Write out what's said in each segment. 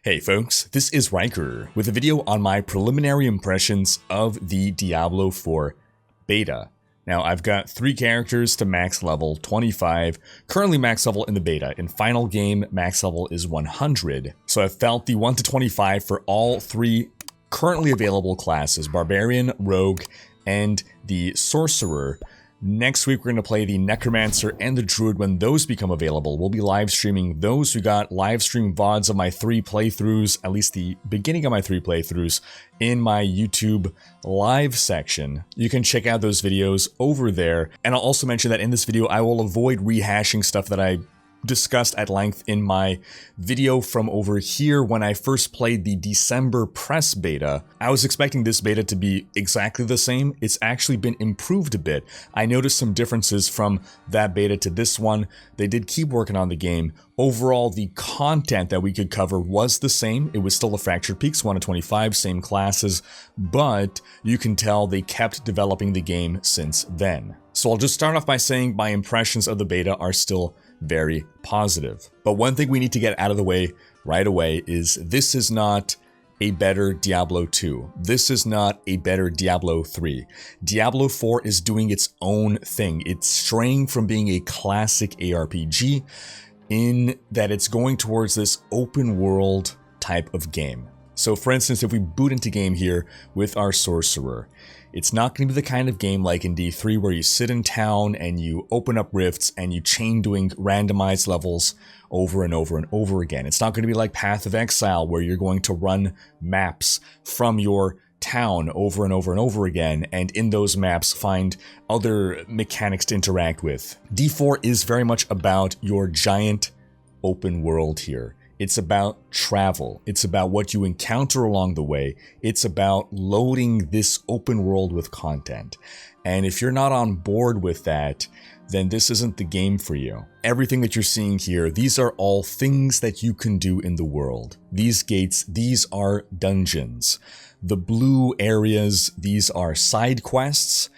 Hey folks, this is Riker with a video on my preliminary impressions of the Diablo 4 beta. Now I've got 3 characters to max level 25, currently max level in the beta. In final game, max level is 100. So I've felt the 1 to 25 for all 3 currently available classes, Barbarian, Rogue, and the Sorcerer. Next week, we're going to play the Necromancer and the Druid when those become available. We'll be live streaming those. We got live stream VODs of my 3 playthroughs, at least the beginning of my 3 playthroughs, in my YouTube live section. You can check out those videos over there. And I'll also mention that in this video, I will avoid rehashing stuff that I discussed at length in my video from over here when I first played the December press beta. I was expecting this beta to be exactly the same. It's actually been improved a bit. I noticed some differences from that beta to this one. They did keep working on the game. Overall, the content that we could cover was the same. It was still a Fractured Peaks 1 to 25, same classes, but you can tell they kept developing the game since then. So I'll just start off by saying my impressions of the beta are still very positive. But one thing we need to get out of the way right away is this is not a better Diablo 2. This is not a better Diablo 3. Diablo 4 is doing its own thing. It's straying from being a classic ARPG in that it's going towards this open world type of game. So for instance, if we boot into game here with our Sorcerer, it's not going to be the kind of game like in D3 where you sit in town and you open up rifts and you chain doing randomized levels over and over and over again. It's not going to be like Path of Exile where you're going to run maps from your town over and over and over again, and in those maps find other mechanics to interact with. D4 is very much about your giant open world here. It's about travel. It's about what you encounter along the way. It's about loading this open world with content. And if you're not on board with that, then this isn't the game for you. Everything that you're seeing here, these are all things that you can do in the world. These gates, these are dungeons. The blue areas, these are side quests.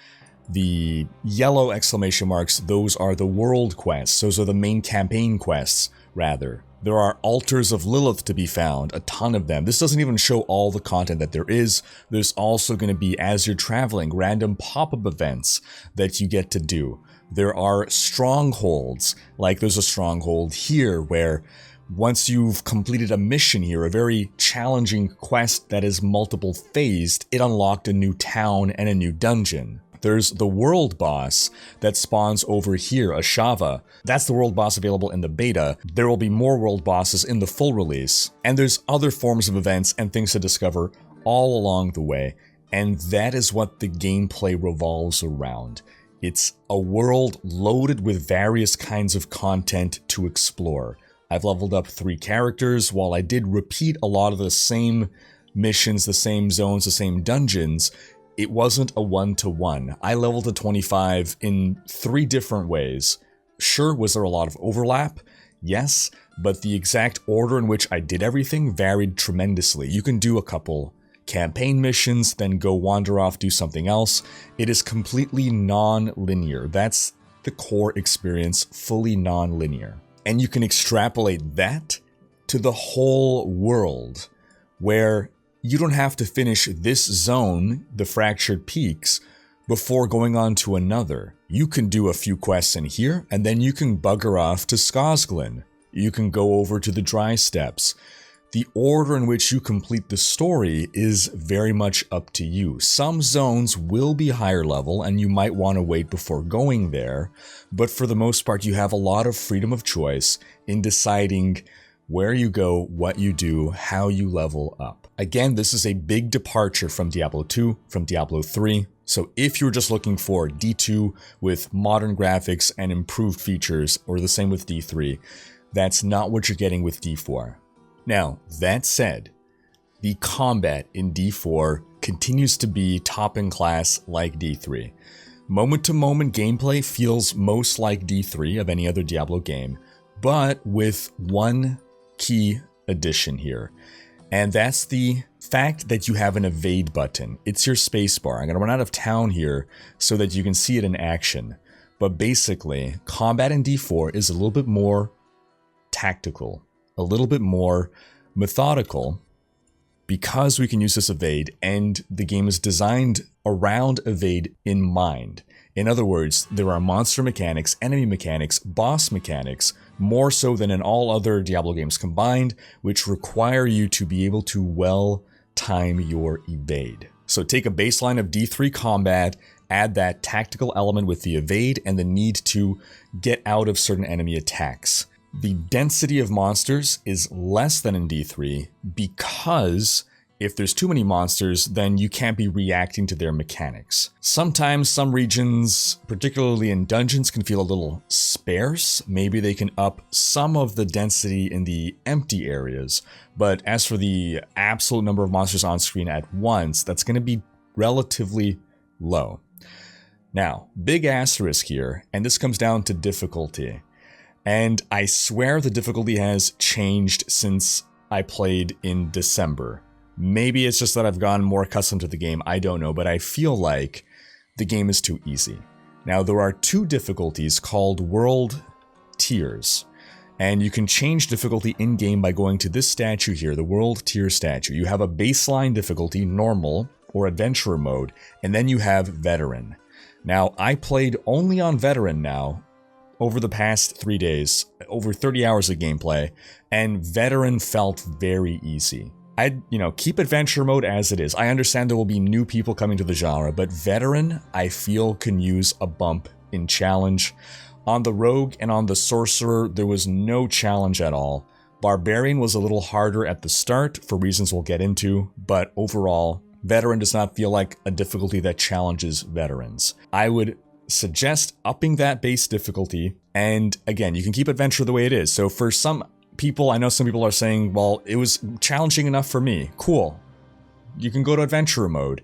The yellow exclamation marks, those are the world quests. Those are the main campaign quests, rather. There are altars of Lilith to be found, a ton of them. This doesn't even show all the content that there is. There's also going to be, as you're traveling, random pop-up events that you get to do. There are strongholds, like there's a stronghold here where once you've completed a mission here, a very challenging quest that is multiple phased, it unlocked a new town and a new dungeon. There's the world boss that spawns over here, Ashava. That's the world boss available in the beta. There will be more world bosses in the full release. And there's other forms of events and things to discover all along the way. And that is what the gameplay revolves around. It's a world loaded with various kinds of content to explore. I've leveled up 3 characters. While I did repeat a lot of the same missions, the same zones, the same dungeons, it wasn't a 1-to-1. I leveled to 25 in 3 different ways. Sure, was there a lot of overlap? Yes, but the exact order in which I did everything varied tremendously. You can do a couple campaign missions, then go wander off, do something else. It is completely non-linear. That's the core experience, fully non-linear. And you can extrapolate that to the whole world, where you don't have to finish this zone, the Fractured Peaks, before going on to another. You can do a few quests in here, and then you can bugger off to Skosglen. You can go over to the Dry Steppes. The order in which you complete the story is very much up to you. Some zones will be higher level, and you might want to wait before going there, but for the most part, you have a lot of freedom of choice in deciding where you go, what you do, how you level up. Again, this is a big departure from Diablo 2, from Diablo 3. So if you're just looking for D2 with modern graphics and improved features, or the same with D3, that's not what you're getting with D4. Now, that said, the combat in D4 continues to be top in class like D3. Moment-to-moment gameplay feels most like D3 of any other Diablo game, but with one key addition here, and that's the fact that you have an evade button. It's your spacebar. I'm going to run out of town here so that you can see it in action, but basically combat in D4 is a little bit more tactical, a little bit more methodical, because we can use this evade, and the game is designed around evade in mind. In other words, there are monster mechanics, enemy mechanics, boss mechanics, more so than in all other Diablo games combined, which require you to be able to well time your evade. So take a baseline of D3 combat, add that tactical element with the evade and the need to get out of certain enemy attacks. The density of monsters is less than in D3 because if there's too many monsters, then you can't be reacting to their mechanics. Sometimes some regions, particularly in dungeons, can feel a little sparse. Maybe they can up some of the density in the empty areas. But as for the absolute number of monsters on screen at once, that's going to be relatively low. Now, big asterisk here, and this comes down to difficulty. And I swear the difficulty has changed since I played in December. Maybe it's just that I've gotten more accustomed to the game, I don't know, but I feel like the game is too easy. Now, there are two difficulties called world tiers, and you can change difficulty in-game by going to this statue here, the world tier statue. You have a baseline difficulty, normal, or adventurer mode, and then you have veteran. Now, I played only on veteran now, over the past 3 days, over 30 hours of gameplay, and veteran felt very easy. I'd, keep adventure mode as it is. I understand there will be new people coming to the genre, but veteran, I feel, can use a bump in challenge. On the rogue and on the sorcerer, there was no challenge at all. Barbarian was a little harder at the start, for reasons we'll get into, but overall, veteran does not feel like a difficulty that challenges veterans. I would suggest upping that base difficulty, and again, you can keep adventure the way it is. So for some people, I know some people are saying, well, it was challenging enough for me. Cool. You can go to adventurer mode.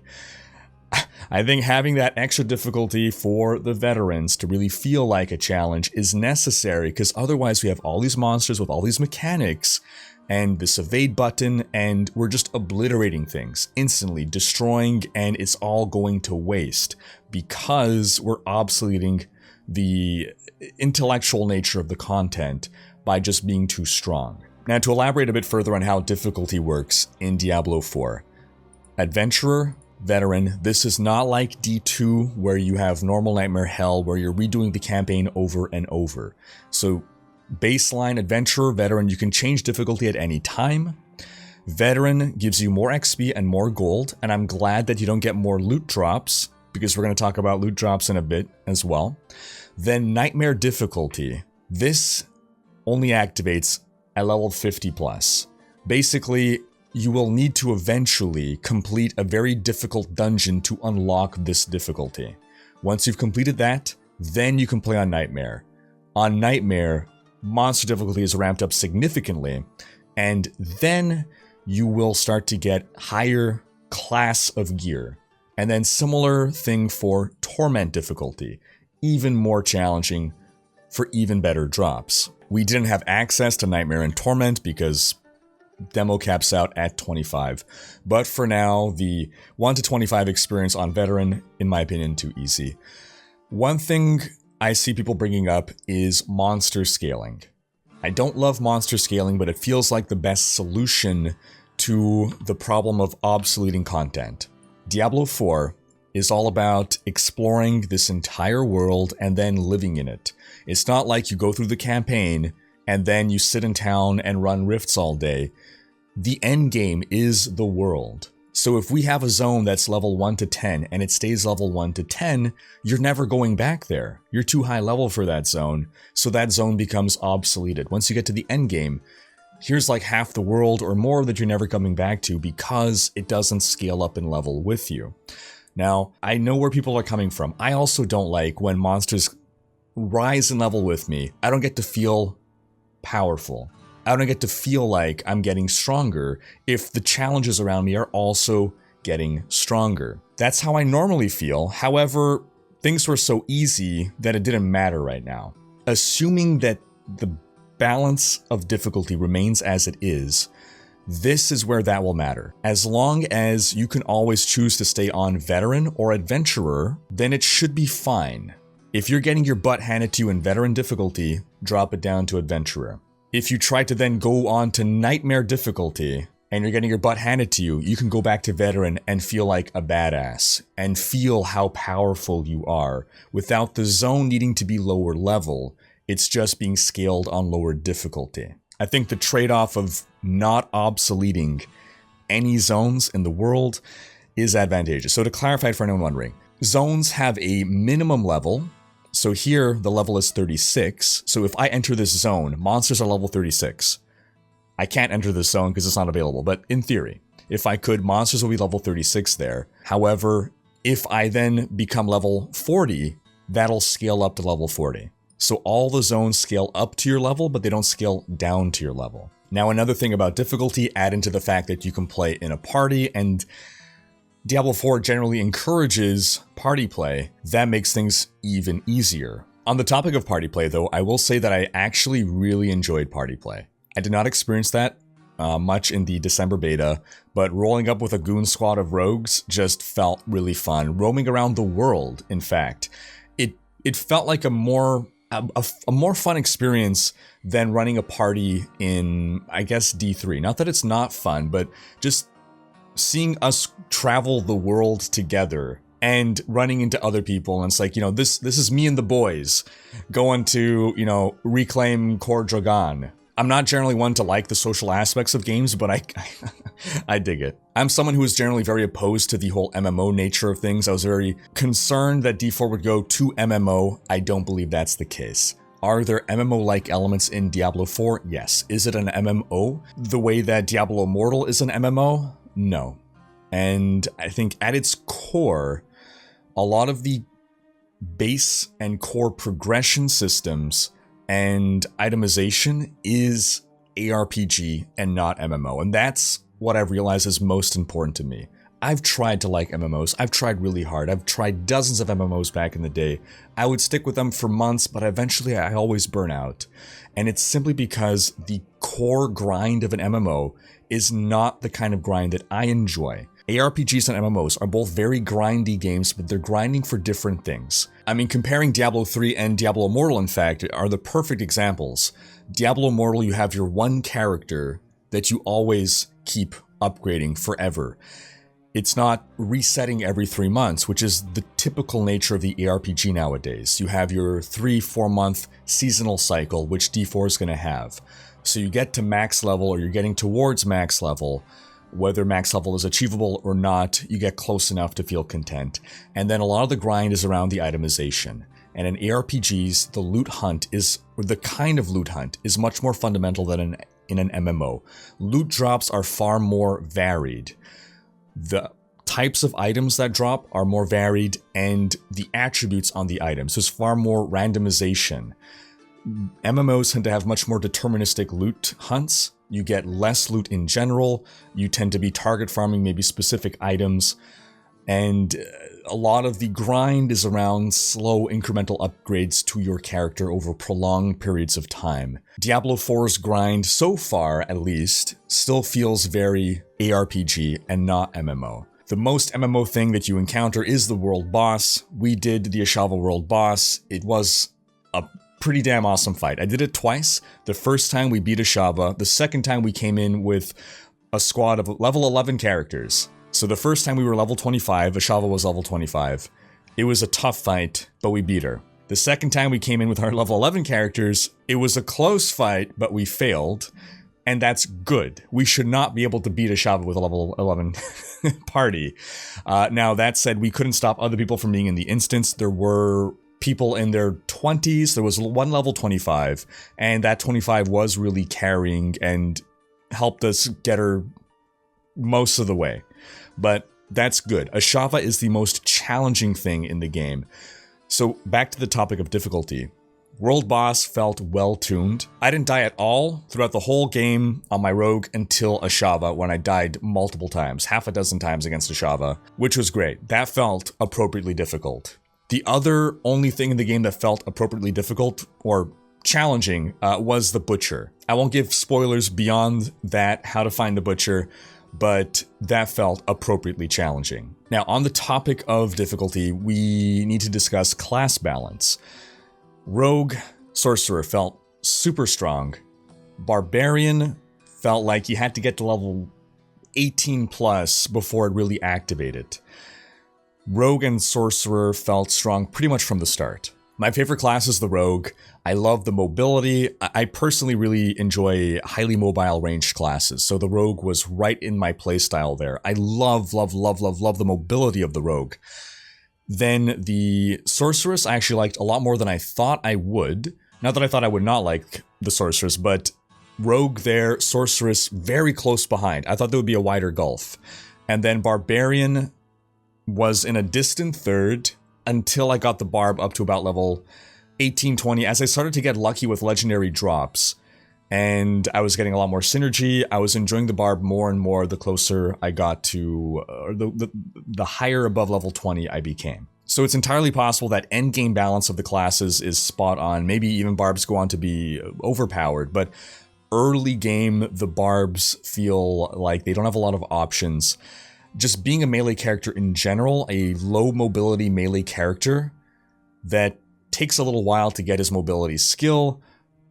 I think having that extra difficulty for the veterans to really feel like a challenge is necessary, because otherwise we have all these monsters with all these mechanics and this evade button, and we're just obliterating things, instantly destroying, and it's all going to waste because we're obsoleting the intellectual nature of the content by just being too strong. Now, to elaborate a bit further on how difficulty works in Diablo 4, adventurer, veteran, this is not like D2 where you have normal nightmare hell where you're redoing the campaign over and over. So baseline, adventurer, veteran, you can change difficulty at any time. Veteran gives you more XP and more gold, and I'm glad that you don't get more loot drops, because we're going to talk about loot drops in a bit as well. Then nightmare difficulty. This only activates at level 50 plus. Basically, you will need to eventually complete a very difficult dungeon to unlock this difficulty. Once you've completed that, then you can play on nightmare. On nightmare, monster difficulty is ramped up significantly, and then you will start to get higher class of gear. And then similar thing for torment difficulty, even more challenging for even better drops. We didn't have access to nightmare and torment because demo caps out at 25, but for now, the 1 to 25 experience on veteran, in my opinion, too easy. One thing I see people bringing up is monster scaling. I don't love monster scaling, but it feels like the best solution to the problem of obsoleting content. Diablo 4 is all about exploring this entire world and then living in it. It's not like you go through the campaign and then you sit in town and run rifts all day. The end game is the world. So if we have a zone that's level 1 to 10 and it stays level 1 to 10, you're never going back there. You're too high level for that zone, so that zone becomes obsoleted. Once you get to the end game, here's like half the world or more that you're never coming back to because it doesn't scale up in level with you. Now, I know where people are coming from. I also don't like when monsters rise in level with me. I don't get to feel powerful. I don't get to feel like I'm getting stronger if the challenges around me are also getting stronger. That's how I normally feel. However, things were so easy that it didn't matter right now. Assuming that the balance of difficulty remains as it is, this is where that will matter. As long as you can always choose to stay on veteran or adventurer, then it should be fine. If you're getting your butt handed to you in veteran difficulty, drop it down to adventurer. If you try to then go on to nightmare difficulty, and you're getting your butt handed to you, you can go back to veteran and feel like a badass, and feel how powerful you are, without the zone needing to be lower level. It's just being scaled on lower difficulty. I think the trade-off of not obsoleting any zones in the world is advantageous. So to clarify for anyone wondering, zones have a minimum level. So here, the level is 36. So if I enter this zone, monsters are level 36. I can't enter this zone because it's not available, but in theory, if I could, monsters will be level 36 there. However, if I then become level 40, that'll scale up to level 40. So all the zones scale up to your level, but they don't scale down to your level. Now, another thing about difficulty, add into the fact that you can play in a party, and Diablo 4 generally encourages party play. That makes things even easier. On the topic of party play, though, I will say that I actually really enjoyed party play. I did not experience that much in the December beta, but rolling up with a goon squad of rogues just felt really fun. Roaming around the world, in fact, it felt like a more fun experience than running a party in, I guess, D3. Not that it's not fun, but just seeing us travel the world together and running into other people, and it's like, this is me and the boys going to, reclaim Khor Drogon. I'm not generally one to like the social aspects of games, but I dig it. I'm someone who is generally very opposed to the whole MMO nature of things. I was very concerned that D4 would go to MMO. I don't believe that's the case. Are there MMO-like elements in Diablo 4? Yes. Is it an MMO? The way that Diablo Immortal is an MMO? No. And I think at its core, a lot of the base and core progression systems and itemization is ARPG and not MMO. And that's what I've realized is most important to me. I've tried to like MMOs. I've tried really hard. I've tried dozens of MMOs back in the day. I would stick with them for months, but eventually I always burn out. And it's simply because the core grind of an MMO is not the kind of grind that I enjoy. ARPGs and MMOs are both very grindy games, but they're grinding for different things. I mean, comparing Diablo 3 and Diablo Immortal, in fact, are the perfect examples. Diablo Immortal, you have your one character that you always keep upgrading forever. It's not resetting every 3 months, which is the typical nature of the ARPG nowadays. You have your 3-4 month seasonal cycle, which D4 is going to have. So you get to max level, or you're getting towards max level. Whether max level is achievable or not, you get close enough to feel content. And then a lot of the grind is around the itemization. And in ARPGs, the loot hunt is, or the kind of loot hunt, is much more fundamental than in an MMO. Loot drops are far more varied. The types of items that drop are more varied, and the attributes on the items. There's far more randomization. MMOs tend to have much more deterministic loot hunts. You get less loot in general. You tend to be target farming maybe specific items. And a lot of the grind is around slow incremental upgrades to your character over prolonged periods of time. Diablo 4's grind, so far at least, still feels very ARPG and not MMO. The most MMO thing that you encounter is the world boss. We did the Ashava world boss. It was a pretty damn awesome fight. I did it twice. The first time we beat Ashava. The second time we came in with a squad of level 11 characters. So the first time we were level 25, Ashava was level 25. It was a tough fight, but we beat her. The second time we came in with our level 11 characters, it was a close fight, but we failed. And that's good. We should not be able to beat Ashava with a level 11 party. Now, that said, we couldn't stop other people from being in the instance. There were people in their 20s. There was one level 25, and that 25 was really carrying and helped us get her most of the way. But that's good. Ashava is the most challenging thing in the game. So back to the topic of difficulty. World boss felt well-tuned. I didn't die at all throughout the whole game on my rogue until Ashava, when I died multiple times, half a dozen times against Ashava, which was great. That felt appropriately difficult. The other only thing in the game that felt appropriately difficult or challenging was the Butcher. I won't give spoilers beyond that, how to find the Butcher, but that felt appropriately challenging. Now, on the topic of difficulty, we need to discuss class balance. Rogue Sorcerer felt super strong, Barbarian felt like you had to get to level 18 plus before it really activated. Rogue and Sorcerer felt strong pretty much from the start. My favorite class is the Rogue. I love the mobility. I personally really enjoy highly mobile ranged classes, so the Rogue was right in my playstyle there. I love the mobility of the Rogue. Then the Sorceress I actually liked a lot more than I thought I would. Not that I thought I would not like the Sorceress, but Rogue there, Sorceress very close behind. I thought there would be a wider gulf. And then Barbarian was in a distant third until I got the Barb up to about level 18, 20, as I started to get lucky with legendary drops. And I was getting a lot more synergy. I was enjoying the Barb more and more the closer I got to, the higher above level 20 I became. So it's entirely possible that endgame balance of the classes is spot on. Maybe even Barbs go on to be overpowered, but early game, the Barbs feel like they don't have a lot of options. Just being a melee character in general, a low mobility melee character that takes a little while to get his mobility skill,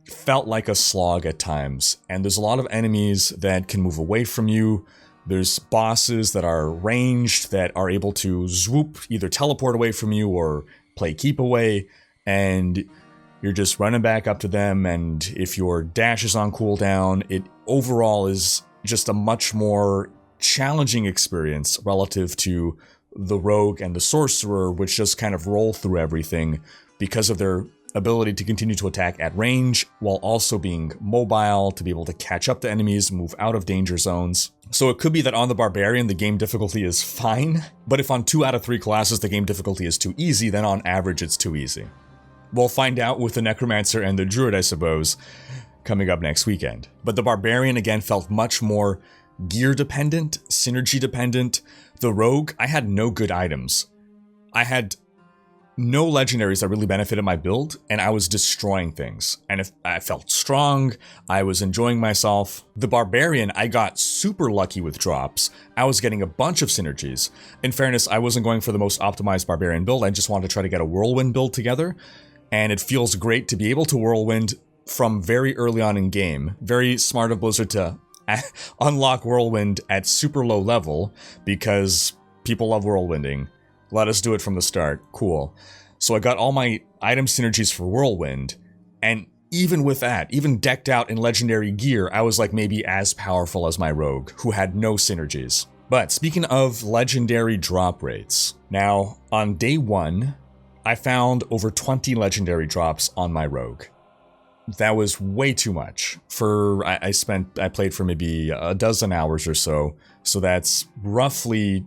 felt like a slog at times. And there's a lot of enemies that can move away from you. There's bosses that are ranged, that are able to swoop, either teleport away from you or play keep away, and you're just running back up to them, and if your dash is on cooldown, it overall is just a much more challenging experience relative to the Rogue and the Sorcerer, which just kind of roll through everything because of their ability to continue to attack at range while also being mobile, to be able to catch up to enemies, move out of danger zones. So it could be that on the Barbarian the game difficulty is fine, but if on 2 out of 3 classes the game difficulty is too easy, then on average it's too easy. We'll find out with the Necromancer and the Druid, I suppose, coming up next weekend. But the Barbarian again felt much more gear dependent, synergy dependent. The Rogue, I had no good items. I had no legendaries that really benefited my build, and I was destroying things. And if I felt strong, I was enjoying myself. The Barbarian, I got super lucky with drops. I was getting a bunch of synergies. In fairness, I wasn't going for the most optimized Barbarian build, I just wanted to try to get a Whirlwind build together. And it feels great to be able to Whirlwind from very early on in game. Very smart of Blizzard to unlock Whirlwind at super low level, because people love Whirlwinding. Let us do it from the start. Cool. So I got all my item synergies for Whirlwind, and even with that, even decked out in legendary gear, I was like maybe as powerful as my Rogue, who had no synergies. But speaking of legendary drop rates, now on day 1, I found over 20 legendary drops on my Rogue. That was way too much. I played for maybe a dozen hours or so, so that's roughly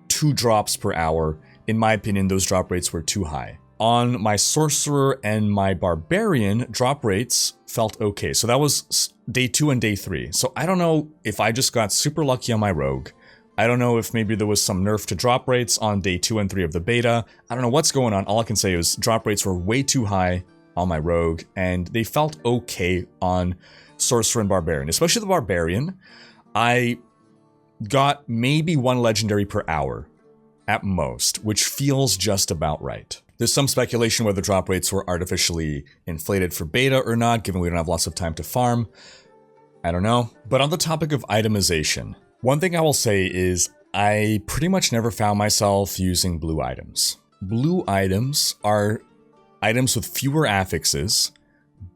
2 drops per hour. In my opinion, those drop rates were too high. On my Sorcerer and my Barbarian, drop rates felt okay. So that was day 2 and day 3. So I don't know if I just got super lucky on my Rogue. I don't know if maybe there was some nerf to drop rates on day 2 and 3 of the beta. I don't know what's going on. All I can say is drop rates were way too high on my Rogue, and they felt okay on Sorcerer and Barbarian. Especially the Barbarian, I got maybe 1 legendary per hour at most, which feels just about right. There's some speculation whether drop rates were artificially inflated for beta or not, given we don't have lots of time to farm. I don't know. But on the topic of itemization, one thing I will say is I pretty much never found myself using blue items. Blue items are items with fewer affixes,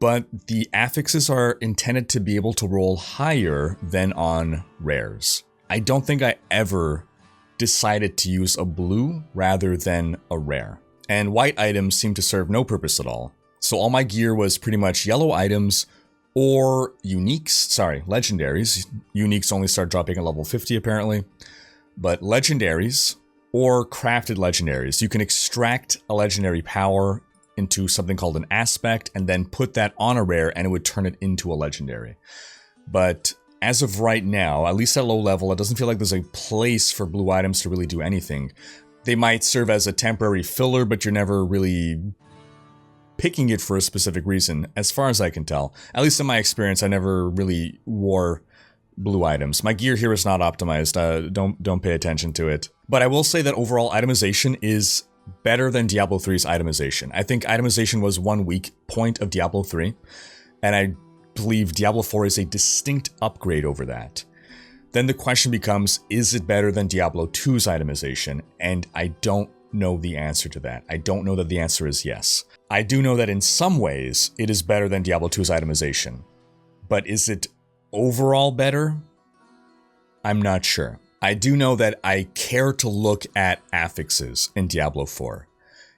but the affixes are intended to be able to roll higher than on rares. I don't think I ever decided to use a blue rather than a rare. And white items seem to serve no purpose at all. So all my gear was pretty much yellow items or legendaries. Uniques only start dropping at level 50 apparently. But legendaries or crafted legendaries. You can extract a legendary power into something called an aspect and then put that on a rare and it would turn it into a legendary. But as of right now, at least at low level, it doesn't feel like there's a place for blue items to really do anything. They might serve as a temporary filler, but you're never really picking it for a specific reason, as far as I can tell. At least in my experience, I never really wore blue items. My gear here is not optimized, don't pay attention to it. But I will say that overall itemization is better than Diablo 3's itemization. I think itemization was one weak point of Diablo 3, and I believe Diablo 4 is a distinct upgrade over that. Then the question becomes, is it better than Diablo 2's itemization? And I don't know the answer to that. I don't know that the answer is yes. I do know that in some ways, it is better than Diablo 2's itemization. But is it overall better? I'm not sure. I do know that I care to look at affixes in Diablo 4.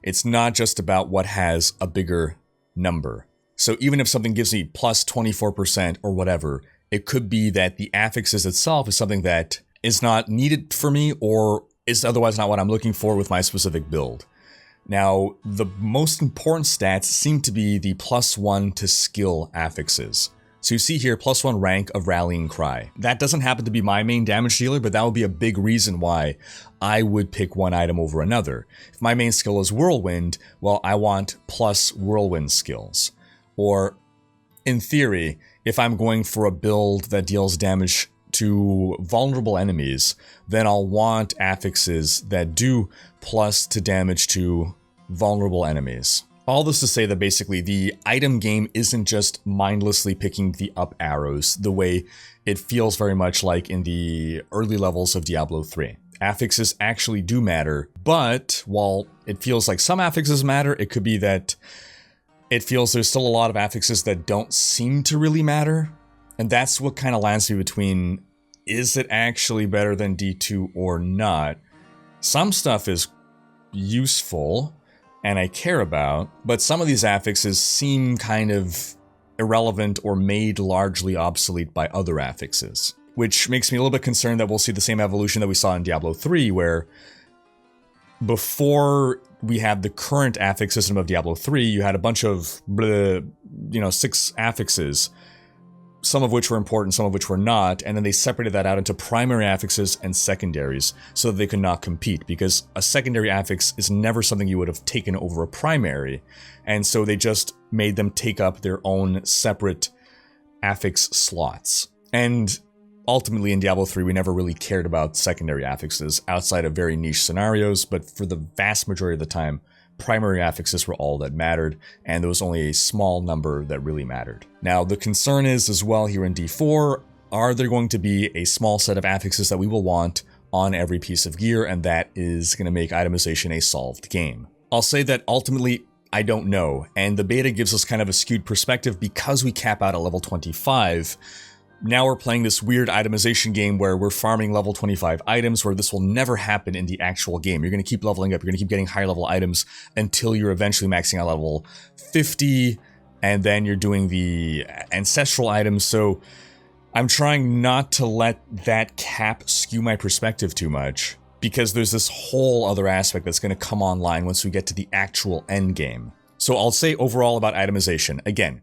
It's not just about what has a bigger number. So even if something gives me plus 24% or whatever, it could be that the affixes itself is something that is not needed for me or is otherwise not what I'm looking for with my specific build. Now, the most important stats seem to be the +1 to skill affixes. So you see here, +1 rank of Rallying Cry. That doesn't happen to be my main damage dealer, but that would be a big reason why I would pick one item over another. If my main skill is Whirlwind, well, I want plus Whirlwind skills. Or, in theory, if I'm going for a build that deals damage to vulnerable enemies, then I'll want affixes that do plus to damage to vulnerable enemies. All this to say that basically the item game isn't just mindlessly picking the up arrows the way it feels very much like in the early levels of Diablo 3. Affixes actually do matter, but while it feels like some affixes matter, it could be that it feels there's still a lot of affixes that don't seem to really matter. And that's what kind of lands me between, is it actually better than D2 or not? Some stuff is useful and I care about, but some of these affixes seem kind of irrelevant or made largely obsolete by other affixes. Which makes me a little bit concerned that we'll see the same evolution that we saw in Diablo 3, where before we had the current affix system of Diablo 3, you had a bunch of, 6 affixes, some of which were important, some of which were not, and then they separated that out into primary affixes and secondaries so that they could not compete, because a secondary affix is never something you would have taken over a primary, and so they just made them take up their own separate affix slots. And ultimately in Diablo 3, we never really cared about secondary affixes outside of very niche scenarios, but for the vast majority of the time, primary affixes were all that mattered, and there was only a small number that really mattered. Now, the concern is as well here in D4, are there going to be a small set of affixes that we will want on every piece of gear, and that is going to make itemization a solved game? I'll say that ultimately, I don't know, and the beta gives us kind of a skewed perspective because we cap out at level 25. Now we're playing this weird itemization game where we're farming level 25 items, where this will never happen in the actual game. You're going to keep leveling up, you're going to keep getting higher level items until you're eventually maxing out level 50, and then you're doing the ancestral items. So I'm trying not to let that cap skew my perspective too much, because there's this whole other aspect that's going to come online once we get to the actual end game. So I'll say overall about itemization, again,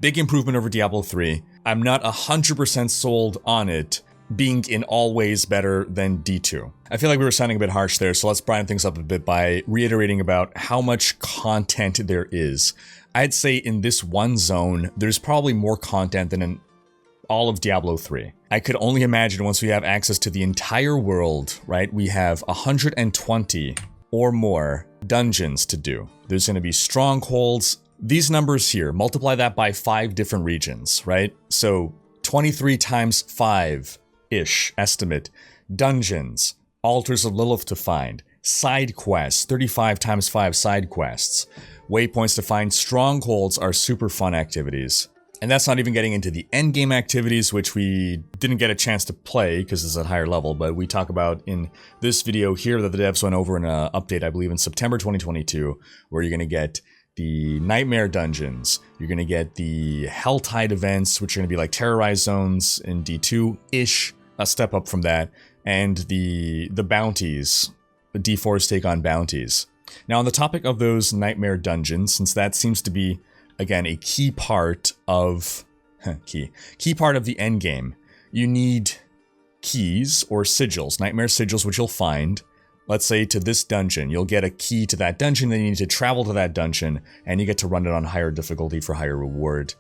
big improvement over Diablo 3. I'm not 100% sold on it being in all ways better than D2. I feel like we were sounding a bit harsh there, so let's brighten things up a bit by reiterating about how much content there is. I'd say in this one zone, there's probably more content than in all of Diablo 3. I could only imagine once we have access to the entire world, right? We have 120 or more dungeons to do. There's going to be strongholds. These numbers here, multiply that by 5 different regions, right? So 23 times 5-ish estimate. Dungeons, altars of Lilith to find, side quests, 35 times 5 side quests. Waypoints to find, strongholds are super fun activities. And that's not even getting into the endgame activities, which we didn't get a chance to play because it's at higher level, but we talk about in this video here that the devs went over in an update, I believe in September 2022, where you're going to get the Nightmare Dungeons, you're going to get the Helltide events, which are going to be like Terrorized Zones in D2-ish, a step up from that, and the bounties, the D4's take on bounties. Now on the topic of those Nightmare Dungeons, since that seems to be, again, a key part of, key part of the endgame, you need keys or sigils, Nightmare Sigils, which you'll find. Let's say to this dungeon, you'll get a key to that dungeon, then you need to travel to that dungeon, and you get to run it on higher difficulty for higher reward.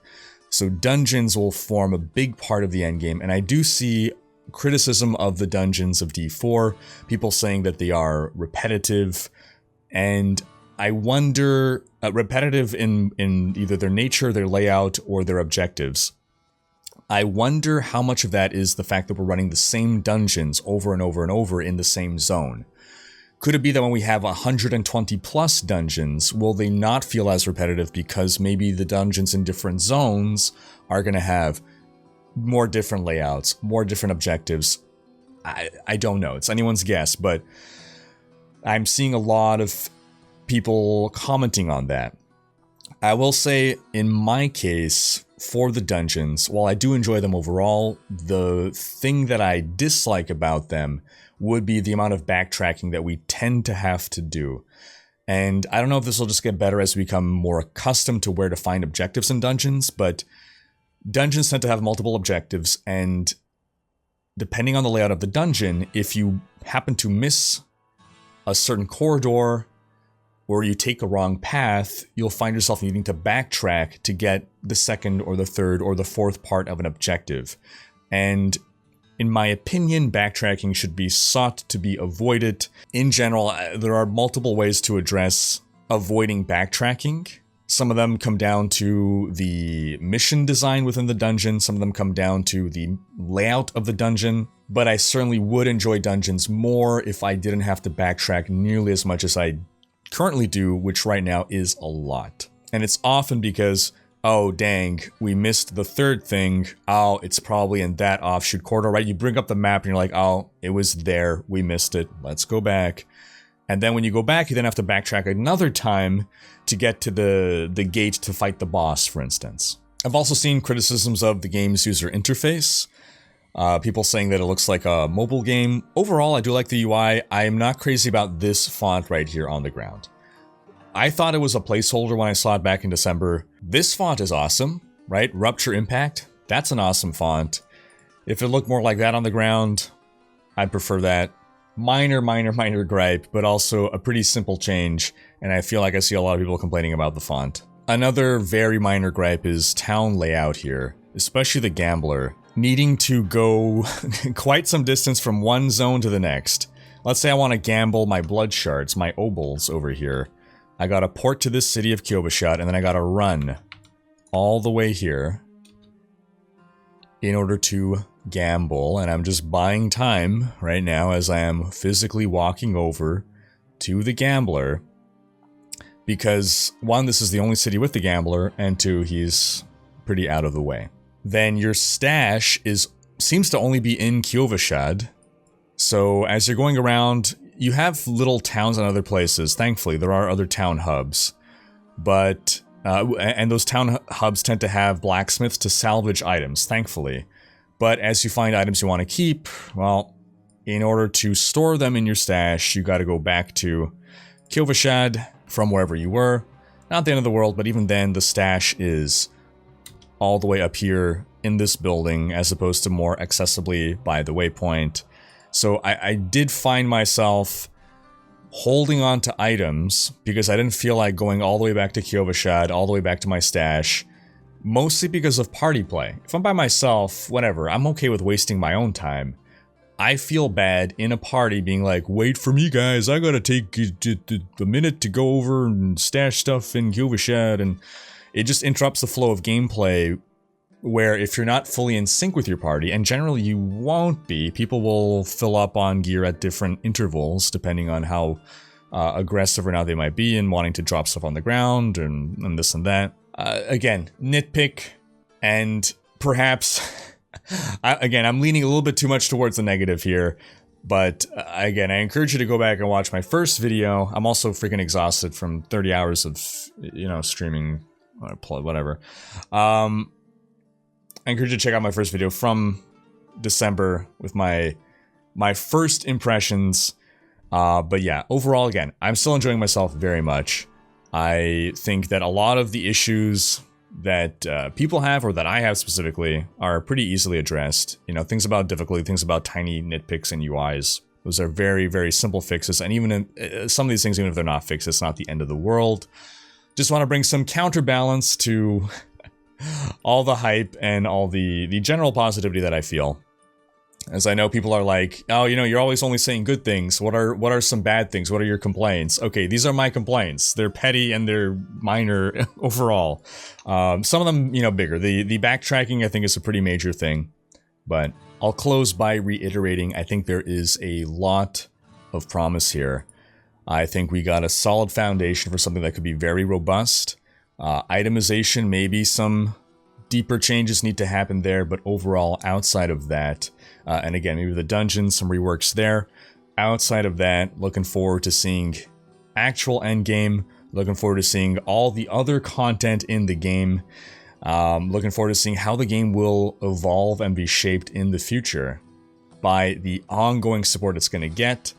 So dungeons will form a big part of the endgame, and I do see criticism of the dungeons of D4, people saying that they are repetitive, and I wonder, repetitive in either their nature, their layout, or their objectives. I wonder how much of that is the fact that we're running the same dungeons over and over and over in the same zone. Could it be that when we have 120 plus dungeons, will they not feel as repetitive because maybe the dungeons in different zones are going to have more different layouts, more different objectives? I don't know. It's anyone's guess, but I'm seeing a lot of people commenting on that. I will say, in my case, for the dungeons, while I do enjoy them overall, the thing that I dislike about them would be the amount of backtracking that we tend to have to do. And I don't know if this will just get better as we become more accustomed to where to find objectives in dungeons, but dungeons tend to have multiple objectives, and depending on the layout of the dungeon, if you happen to miss a certain corridor or you take a wrong path, you'll find yourself needing to backtrack to get the second or the third or the fourth part of an objective. And in my opinion, backtracking should be sought to be avoided. In general, there are multiple ways to address avoiding backtracking. Some of them come down to the mission design within the dungeon, some of them come down to the layout of the dungeon, but I certainly would enjoy dungeons more if I didn't have to backtrack nearly as much as I currently do, which right now is a lot. And it's often because, oh dang, we missed the third thing, oh, it's probably in that offshoot corridor, right? You bring up the map and you're like, oh, it was there, we missed it, let's go back. And then when you go back, you then have to backtrack another time to get to the gate to fight the boss, for instance. I've also seen criticisms of the game's user interface. People saying that it looks like a mobile game. Overall, I do like the UI. I am not crazy about this font right here on the ground. I thought it was a placeholder when I saw it back in December. This font is awesome, right? Rupture Impact, that's an awesome font. If it looked more like that on the ground, I'd prefer that. Minor gripe, but also a pretty simple change, and I feel like I see a lot of people complaining about the font. Another very minor gripe is town layout here, especially the gambler, needing to go quite some distance from one zone to the next. Let's say I want to gamble my blood shards, my obols over here. I gotta port to this city of Kyovashad, and then I gotta run all the way here in order to gamble, and I'm just buying time right now as I am physically walking over to the gambler because, one, this is the only city with the gambler, and two, he's pretty out of the way. Then your stash seems to only be in Kyovashad, so as you're going around, you have little towns and other places. Thankfully, there are other town hubs, but and those town hubs tend to have blacksmiths to salvage items, thankfully. But as you find items you want to keep, well, in order to store them in your stash, you got to go back to Kyovashad from wherever you were. Not the end of the world, but even then, the stash is all the way up here in this building, as opposed to more accessibly by the waypoint. So I did find myself holding on to items because I didn't feel like going all the way back to Kyovashad, all the way back to my stash. Mostly because of party play. If I'm by myself, whatever, I'm okay with wasting my own time. I feel bad in a party being like, wait for me guys, I gotta take a minute to go over and stash stuff in Kyovashad, and it just interrupts the flow of gameplay where if you're not fully in sync with your party, and generally you won't be, people will fill up on gear at different intervals depending on how aggressive or not they might be and wanting to drop stuff on the ground and this and that. Again, nitpick, and perhaps, again, I'm leaning a little bit too much towards the negative here, but again, I encourage you to go back and watch my first video. I'm also freaking exhausted from 30 hours of, streaming, whatever. I encourage you to check out my first video from December with my first impressions, but yeah, overall, again, I'm still enjoying myself very much. I think that a lot of the issues that people have, or that I have specifically, are pretty easily addressed. Things about difficulty, things about tiny nitpicks and UIs. Those are very, very simple fixes, and even in some of these things, even if they're not fixed, it's not the end of the world. Just want to bring some counterbalance to all the hype and all the general positivity that I feel. As I know people are like, oh, you know, you're always only saying good things. What are some bad things? What are your complaints? Okay, these are my complaints. They're petty and they're minor overall. Some of them, you know, bigger. The backtracking, I think, is a pretty major thing. But I'll close by reiterating, I think there is a lot of promise here. I think we got a solid foundation for something that could be very robust. Itemization, maybe some deeper changes need to happen there, but overall, outside of that, and again, maybe the dungeons, some reworks there. Outside of that, looking forward to seeing actual endgame, looking forward to seeing all the other content in the game, looking forward to seeing how the game will evolve and be shaped in the future by the ongoing support it's going to get.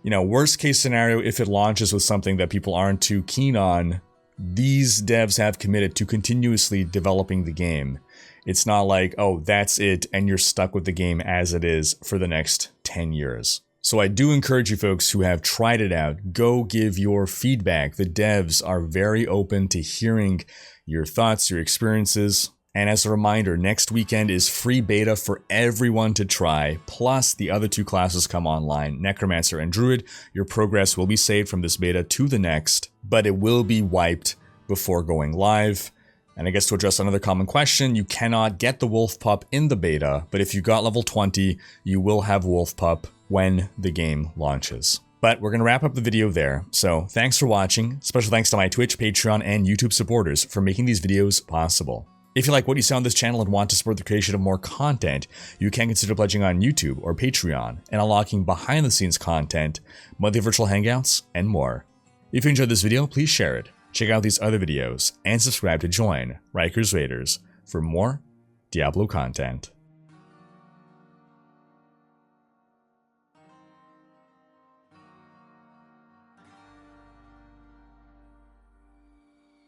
You know, worst case scenario, if it launches with something that people aren't too keen on, these devs have committed to continuously developing the game. It's not like, oh, that's it, and you're stuck with the game as it is for the next 10 years. So I do encourage you folks who have tried it out, go give your feedback. The devs are very open to hearing your thoughts, your experiences. And as a reminder, next weekend is free beta for everyone to try, plus the other two classes come online, Necromancer and Druid. Your progress will be saved from this beta to the next, but it will be wiped before going live. And I guess to address another common question, you cannot get the Wolf Pup in the beta, but if you got level 20, you will have Wolf Pup when the game launches. But we're going to wrap up the video there, so thanks for watching. Special thanks to my Twitch, Patreon, and YouTube supporters for making these videos possible. If you like what you see on this channel and want to support the creation of more content, you can consider pledging on YouTube or Patreon and unlocking behind-the-scenes content, monthly virtual hangouts, and more. If you enjoyed this video, please share it, check out these other videos, and subscribe to join Riker's Raiders for more Diablo content.